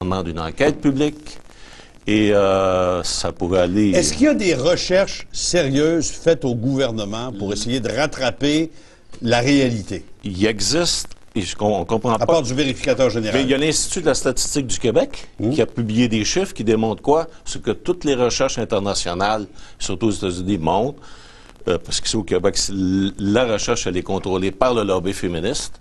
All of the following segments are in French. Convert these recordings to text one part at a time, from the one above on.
demande une enquête publique et ça pourrait aller... Est-ce qu'il y a des recherches sérieuses faites au gouvernement pour essayer de rattraper la réalité? Il existe, et on comprend pas... À part du vérificateur général. Mais il y a l'Institut de la statistique du Québec qui a publié des chiffres qui démontrent quoi? Ce que toutes les recherches internationales, surtout aux États-Unis, montrent, parce qu'ici au Québec, la recherche, elle est contrôlée par le lobby féministe.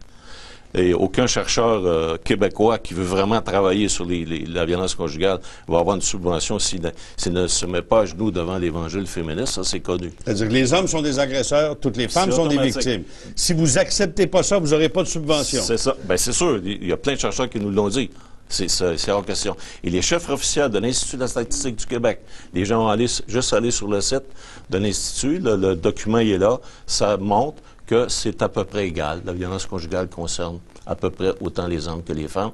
Et aucun chercheur québécois qui veut vraiment travailler sur la violence conjugale va avoir une subvention s'il ne se met pas à genoux devant l'Évangile féministe. Ça, c'est connu. C'est-à-dire que les hommes sont des agresseurs, toutes les femmes sont des victimes. Si vous acceptez pas ça, vous n'aurez pas de subvention. C'est ça. Bien, c'est sûr. Il y a plein de chercheurs qui nous l'ont dit. C'est hors question. Et les chiffres officiels de l'Institut de la statistique du Québec, les gens vont juste aller sur le site de l'Institut, le document il est là, ça montre que c'est à peu près égal. La violence conjugale concerne à peu près autant les hommes que les femmes.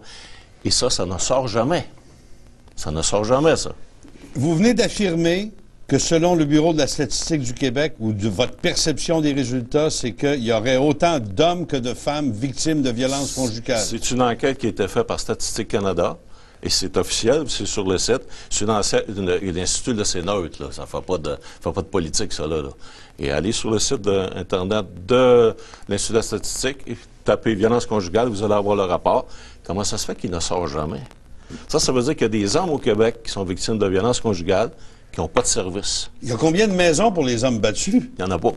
Et ça ne sort jamais. Ça ne sort jamais, ça. Vous venez d'affirmer que selon le Bureau de la statistique du Québec, ou de votre perception des résultats, c'est qu'il y aurait autant d'hommes que de femmes victimes de violences conjugales. C'est une enquête qui a été faite par Statistique Canada. Et c'est officiel, c'est sur le site. C'est l'Institut, là, c'est neutre, là. Ça ne fait pas de politique, ça, là. Et allez sur le site Internet de l'Institut de la statistique et tapez violence conjugale, vous allez avoir le rapport. Comment ça se fait qu'il ne sort jamais? Ça veut dire qu'il y a des hommes au Québec qui sont victimes de violence conjugale qui n'ont pas de service. Il y a combien de maisons pour les hommes battus? Il n'y en a pas.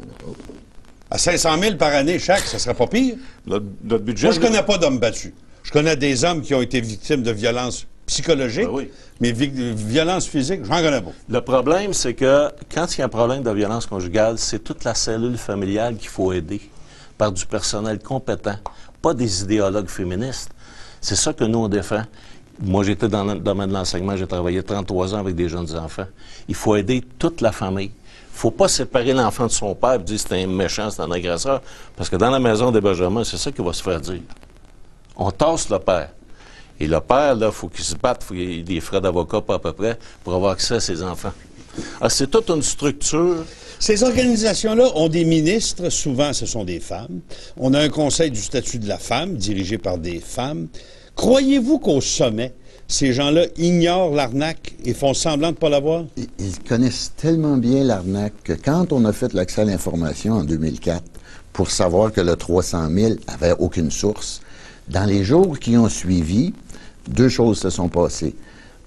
À 500 000 par année chaque, ça serait pas pire? Notre budget... Moi, je connais pas d'hommes battus. Je connais des hommes qui ont été victimes de violences psychologiques, oui. Mais violence physique, j'en connais pas. Le problème, c'est que quand il y a un problème de violence conjugale, c'est toute la cellule familiale qu'il faut aider par du personnel compétent, pas des idéologues féministes. C'est ça que nous, on défend. Moi, j'étais dans le domaine de l'enseignement, j'ai travaillé 33 ans avec des jeunes enfants. Il faut aider toute la famille. Il ne faut pas séparer l'enfant de son père et dire c'est un méchant, c'est un agresseur, parce que dans la maison d'hébergement, c'est ça qui va se faire dire. On tasse le père. Et le père, là, il faut qu'il se batte, il faut qu'il y ait des frais d'avocat, pas à peu près, pour avoir accès à ses enfants. Alors, c'est toute une structure. Ces organisations-là ont des ministres, souvent ce sont des femmes. On a un conseil du statut de la femme, dirigé par des femmes. Croyez-vous qu'au sommet, ces gens-là ignorent l'arnaque et font semblant de ne pas l'avoir? Ils connaissent tellement bien l'arnaque que quand on a fait l'accès à l'information en 2004 pour savoir que le 300 000 avait aucune source, dans les jours qui ont suivi, deux choses se sont passées.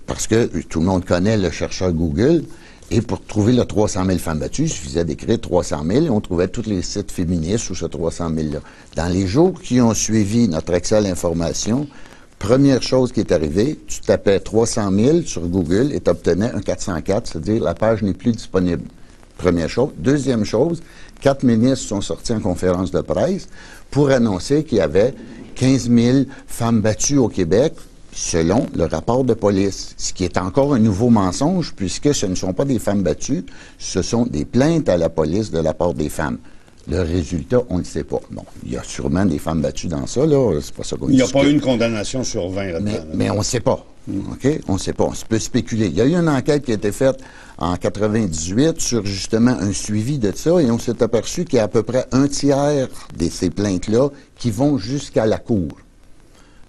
Parce que tout le monde connaît le chercheur Google, et pour trouver le 300 000 femmes battues, il suffisait d'écrire 300 000, et on trouvait tous les sites féministes sous ce 300 000-là. Dans les jours qui ont suivi notre accès à l'information, première chose qui est arrivée, tu tapais 300 000 sur Google et tu obtenais un 404, c'est-à-dire la page n'est plus disponible. Première chose. Deuxième chose, 4 ministres sont sortis en conférence de presse pour annoncer qu'il y avait 15 000 femmes battues au Québec, selon le rapport de police, ce qui est encore un nouveau mensonge, puisque ce ne sont pas des femmes battues, ce sont des plaintes à la police de la part des femmes. Le résultat, on ne le sait pas. Bon, il y a sûrement des femmes battues dans ça, là, c'est pas ça qu'on discute. Il n'y a pas eu une condamnation sur 20 là-dedans. Mais on ne sait pas. OK? On ne sait pas. On peut spéculer. Il y a eu une enquête qui a été faite en 98 sur justement un suivi de ça, et on s'est aperçu qu'il y a à peu près un tiers de ces plaintes-là qui vont jusqu'à la cour.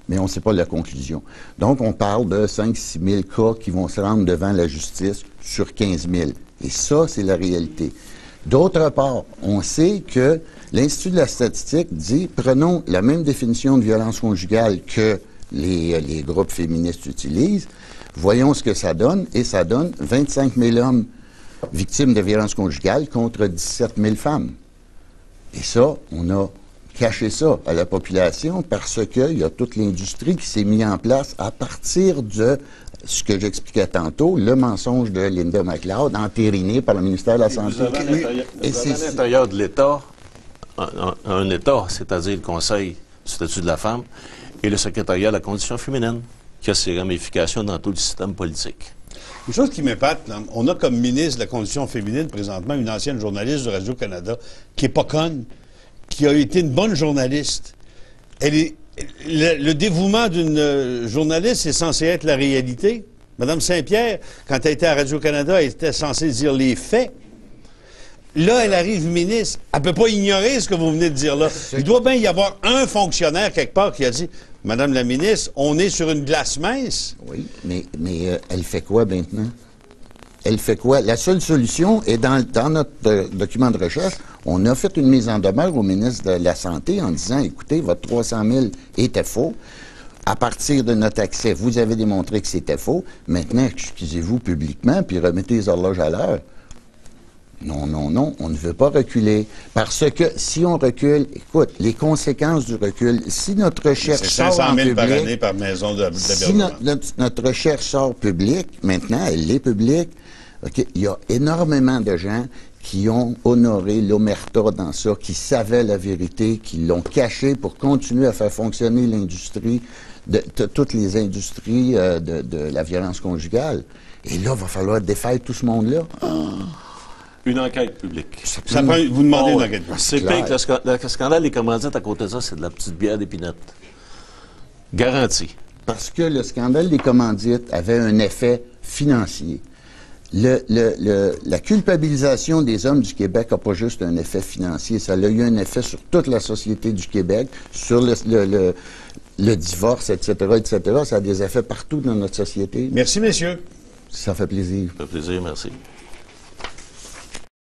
Mais on ne sait pas la conclusion. Donc, on parle de 5-6 000 cas qui vont se rendre devant la justice sur 15 000. Et ça, c'est la réalité. D'autre part, on sait que l'Institut de la statistique dit, prenons la même définition de violence conjugale que les groupes féministes utilisent, voyons ce que ça donne, et ça donne 25 000 hommes victimes de violence conjugale contre 17 000 femmes. Et ça, on a caché ça à la population parce qu'il y a toute l'industrie qui s'est mise en place à partir de ce que j'expliquais tantôt, le mensonge de Linda McLeod, entériné par le ministère de la Santé. Vous avez à l'intérieur de l'État, un État, c'est-à-dire le Conseil du statut de la femme, et le secrétariat de la condition féminine, qui a ses ramifications dans tout le système politique. Une chose qui m'épate, là, on a comme ministre de la condition féminine présentement une ancienne journaliste de Radio-Canada qui est pas conne, qui a été une bonne journaliste. Le dévouement d'une journaliste est censé être la réalité. Mme Saint-Pierre, quand elle était à Radio-Canada, elle était censée dire les faits. Là, elle arrive ministre. Elle ne peut pas ignorer ce que vous venez de dire là. Il doit bien y avoir un fonctionnaire quelque part qui a dit Madame la ministre, on est sur une glace mince. Oui, mais elle fait quoi maintenant? Elle fait quoi? La seule solution est dans notre document de recherche. On a fait une mise en demeure au ministre de la Santé en disant, écoutez, votre 300 000 était faux. À partir de notre accès, vous avez démontré que c'était faux. Maintenant, excusez-vous publiquement, puis remettez les horloges à l'heure. Non, non, non, on ne veut pas reculer. Parce que si on recule, écoute, les conséquences du recul, si notre recherche sort en public... C'est 500 000 par année par maison d'hébergement. Si notre recherche sort publique, maintenant, elle est publique, okay, il y a énormément de gens qui ont honoré l'omerta dans ça, qui savaient la vérité, qui l'ont caché pour continuer à faire fonctionner l'industrie, toutes les industries de la violence conjugale. Et là, il va falloir défaire tout ce monde-là. Une enquête publique. Vous demandez une enquête publique. C'est pire que le scandale des commandites, à côté de ça, c'est de la petite bière d'épinette. Garantie. Parce que le scandale des commandites avait un effet financier. La culpabilisation des hommes du Québec n'a pas juste un effet financier, ça a eu un effet sur toute la société du Québec, sur le divorce, etc., etc. Ça a des effets partout dans notre société. Merci, messieurs. Ça fait plaisir. Ça fait plaisir, merci.